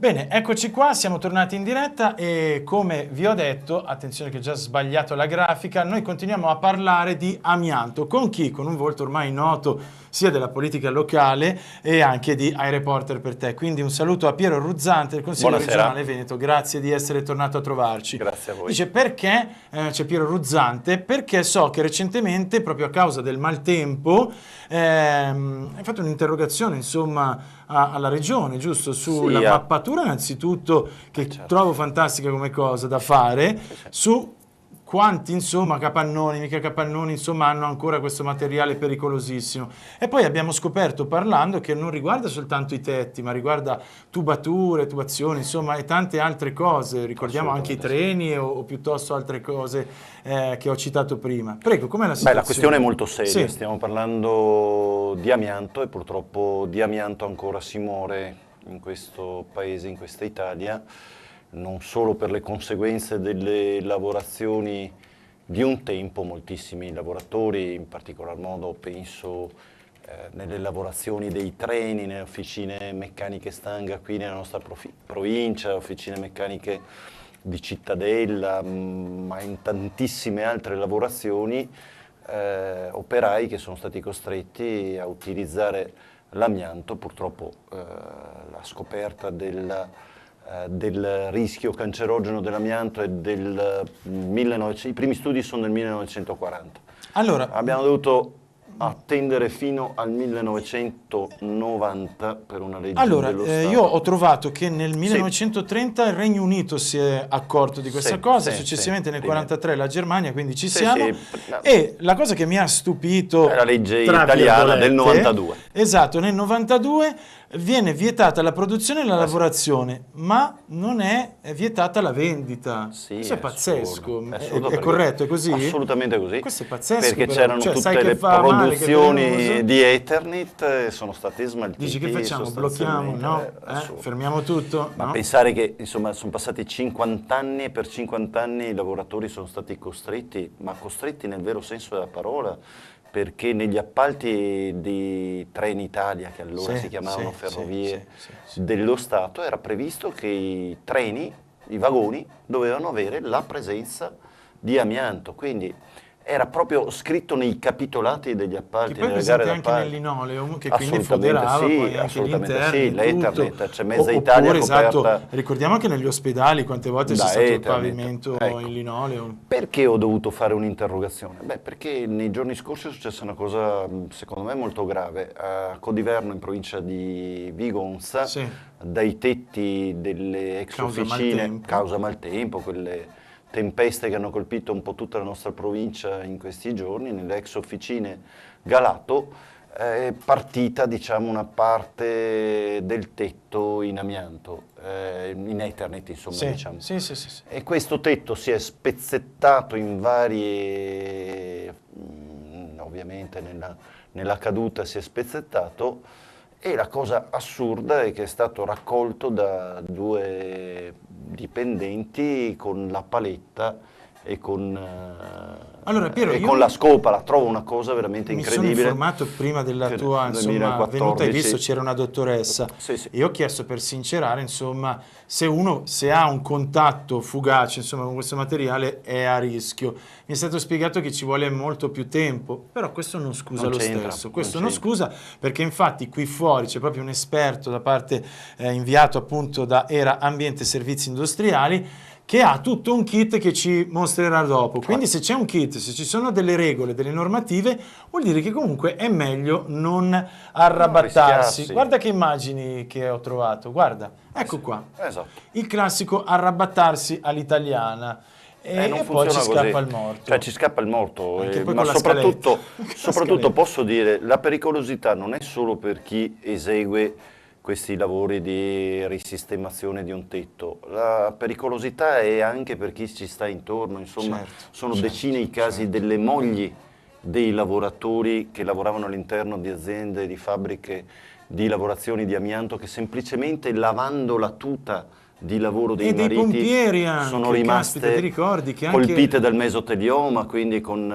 Bene, eccoci qua, siamo tornati in diretta e come vi ho detto, attenzione che ho già sbagliato la grafica, noi continuiamo a parlare di amianto. Con chi? Con un volto ormai noto sia della politica locale e anche di iReporter per te. Quindi un saluto a Piero Ruzzante del Consiglio regionale Veneto, grazie di essere tornato a trovarci. Grazie a voi. Dice perché, c'è Piero Ruzzante, perché so che recentemente, proprio a causa del maltempo, hai fatto un'interrogazione insomma alla regione, giusto? Sulla mappatura innanzitutto, che trovo fantastica come cosa da fare, su quanti insomma capannoni, mica capannoni, insomma hanno ancora questo materiale pericolosissimo. E poi abbiamo scoperto parlando che non riguarda soltanto i tetti, ma riguarda tubature, tubazioni, insomma e tante altre cose, ricordiamo anche i treni o piuttosto altre cose che ho citato prima. Prego, com'è la situazione? La questione è molto seria, stiamo parlando di amianto e purtroppo di amianto ancora si muore in questo paese, in questa Italia, non solo per le conseguenze delle lavorazioni di un tempo, moltissimi lavoratori, in particolar modo penso nelle lavorazioni dei treni, nelle officine meccaniche Stanga qui nella nostra provincia, officine meccaniche di Cittadella, ma in tantissime altre lavorazioni, operai che sono stati costretti a utilizzare l'amianto. Purtroppo la scoperta del rischio cancerogeno dell'amianto è i primi studi sono del 1940. Allora, abbiamo dovuto attendere fino al 1990 per una legge dello Stato. Io ho trovato che nel 1930 il Regno Unito si è accorto di questa cosa, successivamente nel 1943 la Germania, quindi ci siamo. E la cosa che mi ha stupito è la legge italiana del 92. Esatto, nel 92 viene vietata la produzione e la lavorazione, ma non è vietata la vendita. Questo è pazzesco. È corretto, è così? Assolutamente così. Questo è pazzesco. Perché c'erano tutte le produzioni di Eternit sono state smaltite. Dici che facciamo? Blocchiamo? No? Fermiamo tutto? Ma pensare che insomma sono passati 50 anni e per 50 anni i lavoratori sono stati costretti, ma costretti nel vero senso della parola, perché negli appalti di Trenitalia, che allora si chiamavano Ferrovie dello Stato, era previsto che i treni, i vagoni, dovevano avere la presenza di amianto, quindi era proprio scritto nei capitolati degli appalti, nelle gare d'appalto. Anche nel linoleum, che quindi foderava poi anche gli interni, l'Eternit, c'è mezza Italia coperta. Ricordiamo che negli ospedali quante volte c'è stato il pavimento in linoleum. Perché ho dovuto fare un'interrogazione? Perché nei giorni scorsi è successa una cosa, secondo me, molto grave. A Codiverno, in provincia di Vigonza, dai tetti delle ex officine, causa maltempo, quelle tempeste che hanno colpito un po' tutta la nostra provincia in questi giorni, nelle ex officine Galato, è partita diciamo una parte del tetto in amianto, in Eternit insomma diciamo. E questo tetto si è spezzettato in varie, ovviamente nella caduta si è spezzettato, e la cosa assurda è che è stato raccolto da due dipendenti con la paletta e con la scopa. La trovo una cosa veramente incredibile. Mi sono informato prima della tua venuta, hai visto c'era una dottoressa. Io ho chiesto per sincerare insomma se ha un contatto fugace insomma con questo materiale è a rischio. Mi è stato spiegato che ci vuole molto più tempo, però questo non scusa lo stesso. Questo non scusa, perché infatti qui fuori c'è proprio un esperto da parte inviato appunto da Era Ambiente Servizi Industriali, che ha tutto un kit che ci mostrerà dopo. Quindi se c'è un kit, se ci sono delle regole, delle normative, vuol dire che comunque è meglio non arrabattarsi. Guarda che immagini che ho trovato, guarda, ecco qua. Il classico arrabattarsi all'italiana. E poi ci scappa il morto. Cioè ci scappa il morto, ma soprattutto posso dire, la pericolosità non è solo per chi esegue questi lavori di risistemazione di un tetto, la pericolosità è anche per chi ci sta intorno, insomma sono decine i casi delle mogli dei lavoratori che lavoravano all'interno di aziende, di fabbriche di lavorazioni di amianto, che semplicemente lavando la tuta di lavoro dei e mariti dei pompieri anche, sono rimaste caspita, ti ricordi che colpite dal mesotelioma, quindi con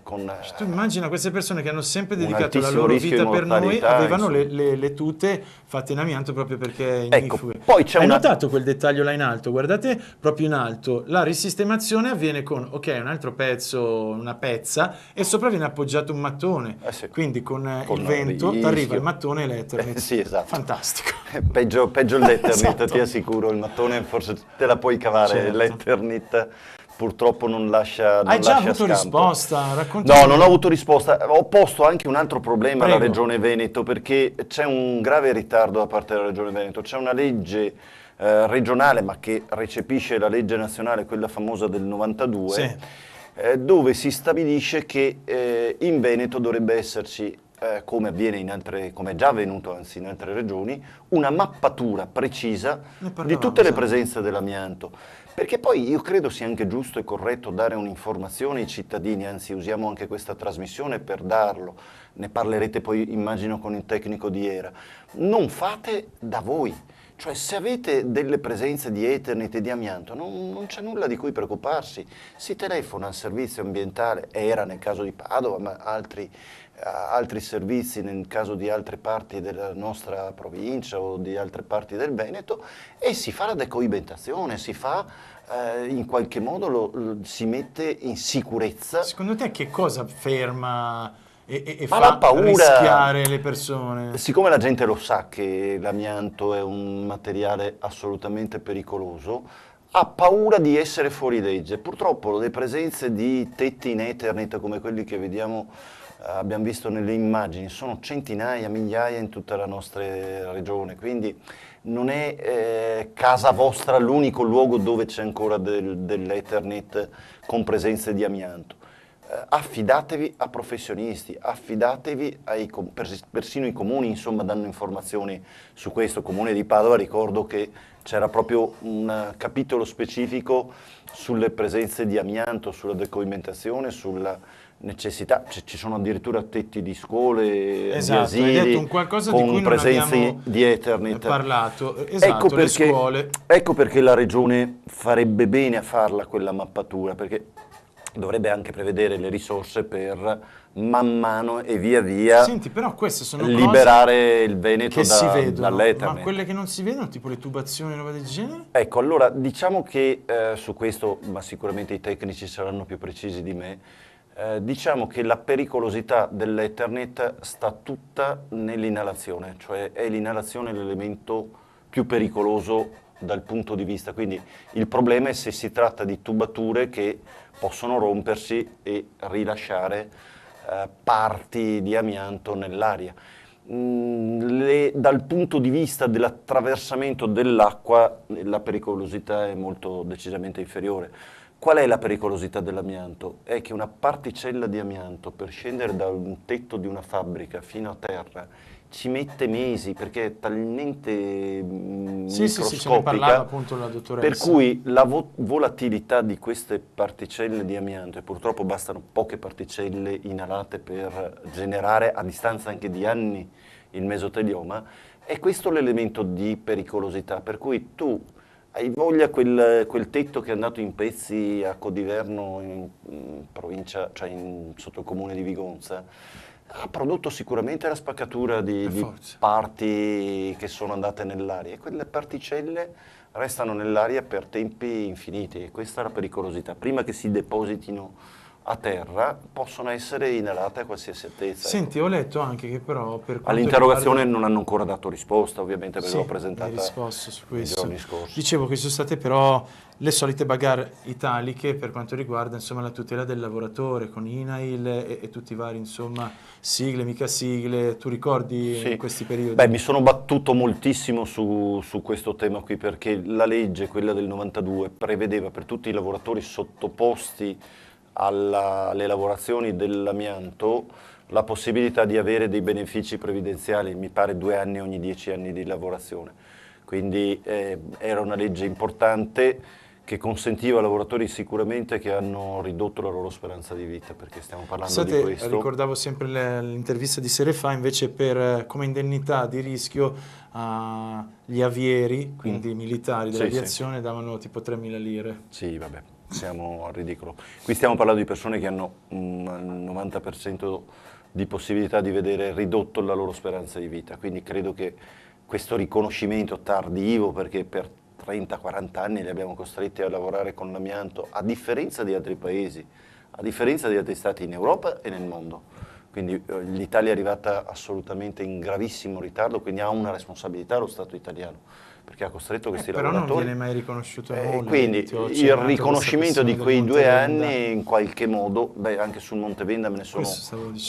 tu immagina queste persone che hanno sempre un dedicato la altissimo loro rischio vita di per noi, mortalità, avevano insomma. le tute fatte in amianto proprio perché Ecco, ignifughe. poi c'è Hai una... notato quel dettaglio là in alto? Guardate proprio in alto, la risistemazione avviene con, ok, un altro pezzo, una pezza, e sopra viene appoggiato un mattone, sì. quindi con il Con vento ti rischio. arriva il mattone e l'Eternit. Sì, esatto. Fantastico. Peggio l'Eternit, Esatto. ti assicuro, il mattone forse te la puoi cavare, Certo. l'Eternit purtroppo non lascia Hai già avuto scampo. risposta? Raccontami. No, non ho avuto risposta. Ho posto anche un altro problema alla Prego. Regione Veneto, perché c'è un grave ritardo da parte della Regione Veneto. C'è una legge regionale, ma che recepisce la legge nazionale, quella famosa del 92, Sì. dove si stabilisce che in Veneto dovrebbe esserci, come avviene come è già avvenuto anzi in altre regioni, una mappatura precisa di tutte le presenze dell'amianto. Perché poi io credo sia anche giusto e corretto dare un'informazione ai cittadini, anzi usiamo anche questa trasmissione per darlo, ne parlerete poi immagino con il tecnico di ERA. Non fate da voi, cioè se avete delle presenze di Eternit e di amianto non c'è nulla di cui preoccuparsi, si telefona al servizio ambientale, ERA nel caso di Padova, ma altri servizi nel caso di altre parti della nostra provincia o di altre parti del Veneto, e si fa la decoibentazione, si fa in qualche modo si mette in sicurezza. Secondo te che cosa ferma e Ma fa la paura, rischiare le persone? siccome la gente lo sa che l'amianto è un materiale assolutamente pericoloso, ha paura di essere fuori legge. Purtroppo le presenze di tetti in Eternit come quelli che vediamo, abbiamo visto nelle immagini, sono centinaia, migliaia in tutta la nostra regione, quindi non è casa vostra l'unico luogo dove c'è ancora dell'Eternit con presenze di amianto. Affidatevi a professionisti, affidatevi persino i comuni, insomma, danno informazioni su questo. Il Comune di Padova, ricordo che c'era proprio un capitolo specifico sulle presenze di amianto, sulla decoibentazione, sulla necessità, ci sono addirittura tetti di scuole, Esatto, di asili, hai detto un qualcosa di con cui non presenze abbiamo di Eternit. parlato. Esatto, le scuole. Ecco perché la Regione farebbe bene a farla quella mappatura, perché dovrebbe anche prevedere le risorse per man mano e via via. Senti, però queste sono liberare cose il Veneto che si vedono, dall'Eternit. ma quelle che non si vedono, tipo le tubazioni e roba del genere? Ecco, allora diciamo che su questo, ma sicuramente i tecnici saranno più precisi di me, diciamo che la pericolosità dell'Eternit sta tutta nell'inalazione, cioè è l'inalazione l'elemento più pericoloso dal punto di vista, quindi il problema è se si tratta di tubature che possono rompersi e rilasciare parti di amianto nell'aria. Dal punto di vista dell'attraversamento dell'acqua la pericolosità è molto decisamente inferiore. Qual è la pericolosità dell'amianto? È che una particella di amianto per scendere da un tetto di una fabbrica fino a terra ci mette mesi, perché è talmente microscopica, sì, ce ne parlava appunto la dottoressa. per cui la volatilità di queste particelle di amianto, e purtroppo bastano poche particelle inalate per generare a distanza anche di anni il mesotelioma, è questo l'elemento di pericolosità, per cui tu hai voglia quel tetto che è andato in pezzi a Codiverno, in provincia, cioè sotto il comune di Vigonza, ha prodotto sicuramente la spaccatura di parti che sono andate nell'aria, e quelle particelle restano nell'aria per tempi infiniti, e questa è la pericolosità. Prima che si depositino a terra possono essere inalate a qualsiasi altezza. Senti, ho letto anche che però per all'interrogazione riguarda... non hanno ancora dato risposta, ovviamente perché l'ho presentata risposto su questo. Giorni scorsi. Dicevo che ci sono state però le solite bagarre italiche per quanto riguarda insomma la tutela del lavoratore con INAIL e tutti i vari insomma sigle, mica sigle, tu ricordi in questi periodi? Beh, mi sono battuto moltissimo su questo tema qui, perché la legge, quella del 92, prevedeva per tutti i lavoratori sottoposti alle lavorazioni dell'amianto la possibilità di avere dei benefici previdenziali, mi pare 2 anni ogni 10 anni di lavorazione. Quindi era una legge importante che consentiva ai lavoratori sicuramente che hanno ridotto la loro speranza di vita, perché stiamo parlando di questo. Ricordavo sempre l'intervista di sere fa, invece come indennità di rischio agli avieri, quindi militari dell'aviazione, davano tipo 3.000 lire. Sì, vabbè, siamo al ridicolo. Qui stiamo parlando di persone che hanno un 90% di possibilità di vedere ridotto la loro speranza di vita, quindi credo che questo riconoscimento tardivo, perché per 30-40 anni li abbiamo costretti a lavorare con l'amianto, a differenza di altri paesi, a differenza di altri stati in Europa e nel mondo. Quindi l'Italia è arrivata assolutamente in gravissimo ritardo, quindi ha una responsabilità lo Stato italiano, perché ha costretto questi lavoratori. Però non viene mai riconosciuto nulla. Quindi il riconoscimento di quei 2 anni in qualche modo, anche sul Montevenda me ne sono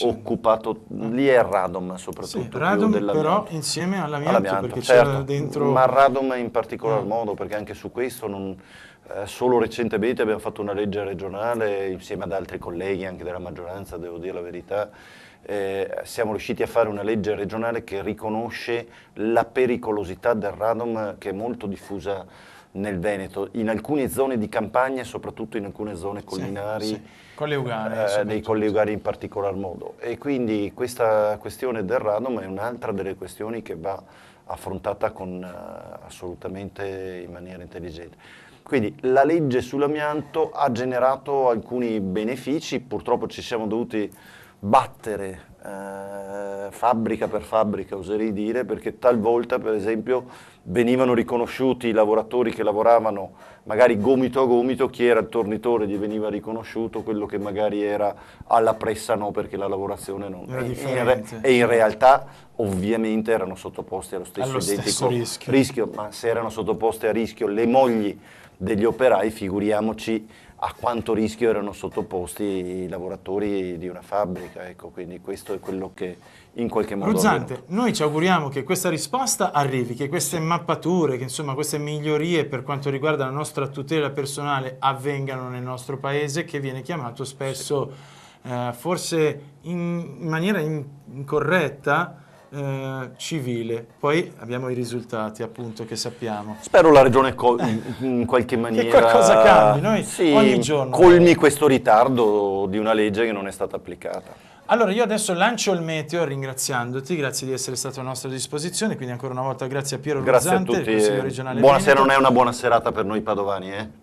occupato, lì è Radom soprattutto. Sì, Radom però insieme all'amianto, perché c'era dentro... Ma Radom in particolar modo, perché anche su questo solo recentemente abbiamo fatto una legge regionale insieme ad altri colleghi anche della maggioranza, devo dire la verità. Siamo riusciti a fare una legge regionale che riconosce la pericolosità del radon, che è molto diffusa nel Veneto, in alcune zone di campagna e soprattutto in alcune zone collinari, Colle Ugari, nei Colli Ugari in particolar modo. E quindi questa questione del radon è un'altra delle questioni che va affrontata assolutamente in maniera intelligente. Quindi la legge sull'amianto ha generato alcuni benefici, purtroppo ci siamo dovuti battere fabbrica per fabbrica, oserei dire, perché talvolta per esempio venivano riconosciuti i lavoratori che lavoravano magari gomito a gomito, chi era il tornitore gli veniva riconosciuto, quello che magari era alla pressa no, perché la lavorazione non era differente. E in realtà ovviamente erano sottoposti allo stesso identico rischio, ma se erano sottoposti a rischio le mogli degli operai, figuriamoci a quanto rischio erano sottoposti i lavoratori di una fabbrica, ecco, quindi questo è quello che in qualche modo... Ruzzante, noi ci auguriamo che questa risposta arrivi, che queste mappature, che insomma queste migliorie per quanto riguarda la nostra tutela personale avvengano nel nostro paese, che viene chiamato spesso, forse in maniera incorretta, civile. Poi abbiamo i risultati appunto che sappiamo. Spero la regione in qualche maniera che qualcosa cambi. Noi ogni giorno colmi questo ritardo di una legge che non è stata applicata. Allora io adesso lancio il meteo ringraziandoti, grazie di essere stato a nostra disposizione, quindi ancora una volta grazie a Piero Ruzzante, il consiglio regionale Buonasera, non è una buona serata per noi padovani,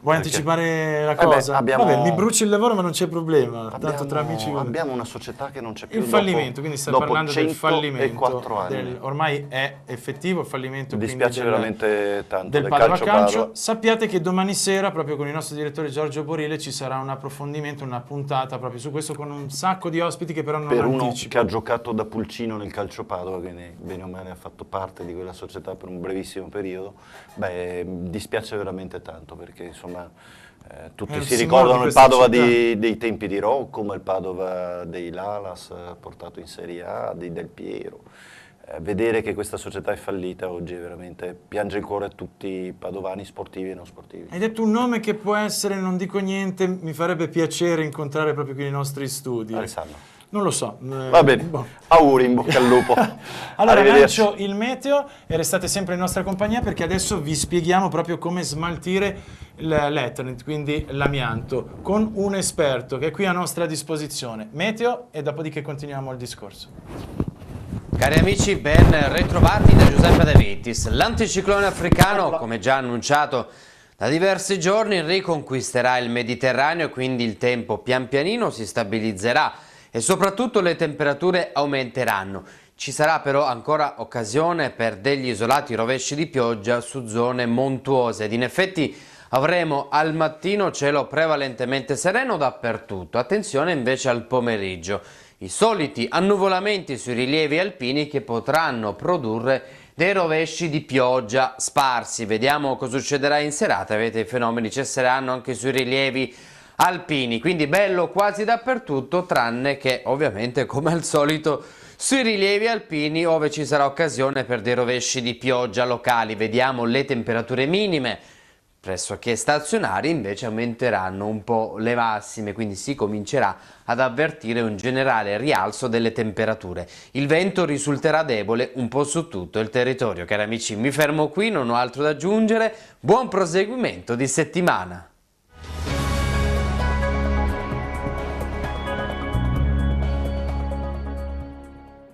Vuoi anticipare la cosa? Vabbè, mi bruci il lavoro ma non c'è problema, tanto tra amici... Abbiamo una società che non c'è più. Il fallimento, quindi stai parlando del fallimento. 4 anni. Ormai è effettivo il fallimento. Mi dispiace veramente tanto del Padova Calcio. Sappiate che domani sera, proprio con il nostro direttore Giorgio Borile, ci sarà un approfondimento, una puntata proprio su questo con un sacco di ospiti che però non anticipo. Per uno che ha giocato da pulcino nel calcio Padova, quindi bene o male ha fatto parte di quella società per un brevissimo periodo, mi dispiace veramente tanto perché insomma... tutti si ricordano il Padova dei tempi di Rocco, ma il Padova dei Lalas portato in Serie A, dei Del Piero. Vedere che questa società è fallita oggi è veramente piange il cuore a tutti i padovani sportivi e non sportivi. Hai detto un nome che può essere, non dico niente, mi farebbe piacere incontrare proprio qui nei nostri studi. Alessandro. Non lo so. Va bene, auguri, in bocca al lupo. Allora lancio il meteo e restate sempre in nostra compagnia perché adesso vi spieghiamo proprio come smaltire l'Ethernet, quindi l'amianto, con un esperto che è qui a nostra disposizione. Meteo e dopodiché continuiamo il discorso. Cari amici, ben ritrovati da Giuseppe De Vittis. L'anticiclone africano, come già annunciato da diversi giorni, riconquisterà il Mediterraneo, quindi il tempo pian pianino si stabilizzerà e soprattutto le temperature aumenteranno. Ci sarà però ancora occasione per degli isolati rovesci di pioggia su zone montuose ed in effetti avremo al mattino cielo prevalentemente sereno dappertutto. Attenzione invece al pomeriggio. I soliti annuvolamenti sui rilievi alpini che potranno produrre dei rovesci di pioggia sparsi. Vediamo cosa succederà in serata. Vedete, i fenomeni cesseranno anche sui rilievi alpini, quindi bello quasi dappertutto, tranne che ovviamente come al solito sui rilievi alpini dove ci sarà occasione per dei rovesci di pioggia locali. Vediamo le temperature minime. pressoché stazionari, invece aumenteranno un po' le massime, quindi si comincerà ad avvertire un generale rialzo delle temperature. Il vento risulterà debole un po' su tutto il territorio. Cari amici, mi fermo qui, non ho altro da aggiungere. Buon proseguimento di settimana!